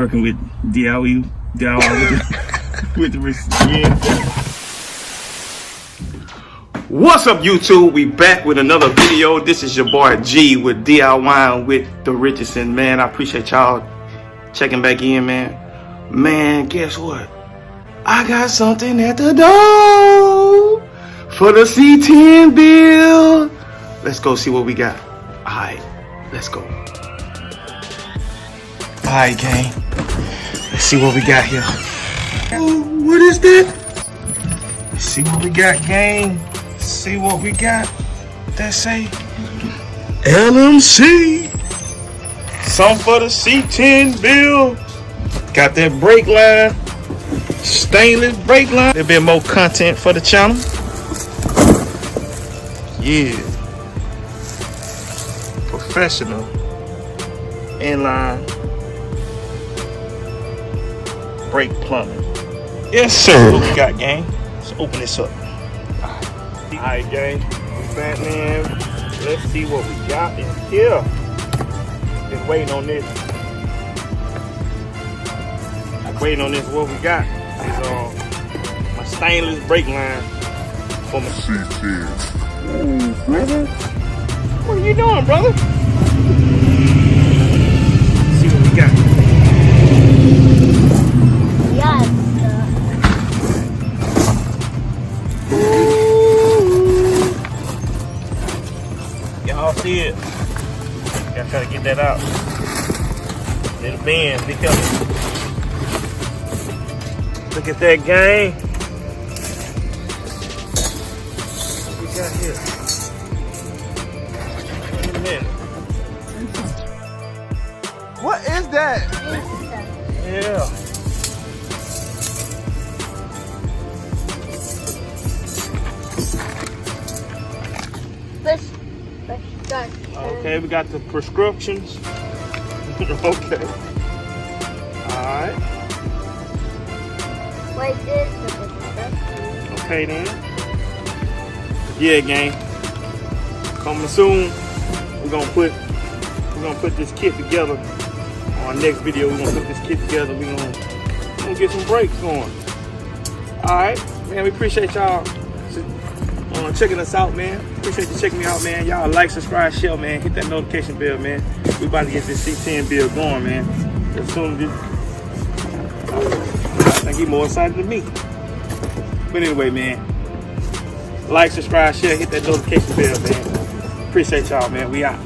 working with D.I.Y with the What's up, YouTube? We back with another video. This is your boy G with D.I.Y and with the Richardson, man. I appreciate y'all checking back in, man. Man, guess what? I got something at the door for the C10 bill. Let's go see what we got. Alright, let's go. Alright, gang. Let's see what we got here. Oh, what is that? Let's see what we got, gang. See what we got. That say LMC. Some for the C10 bill. Got that brake line. Stainless brake line. There'll be more content for the channel. Yeah. Professional. Inline. Brake plumbing. Yes, sir. What we got, gang? Let's open this up. Alright, gang, we back, man. Let's see what we got in here. Been waiting on this. What we got is my stainless brake line for my C10. Ooh, brother. What are you doing, brother? Let's see what we got. Yes. Y'all see it? Gotta try to get that out. Little bend, be careful. Look at that, gang. What we got here? Wait a minute. What is that? Yeah. Okay, we got the prescriptions. Okay. Alright. Wait, this is the prescription. Okay then. Yeah, gang. Coming soon. We're gonna put this kit together. On our next video, we're gonna put this kit together. We're gonna get some brakes going. Alright, man, we appreciate y'all checking us out, man. Appreciate you checking me out, man. Y'all like, subscribe, share, man. Hit that notification bell, man. We about to get this C10 bill going, man. As soon as this, I think he's more excited than me. But anyway, man, like, subscribe, share, hit that notification bell, man. Appreciate y'all, man. We out.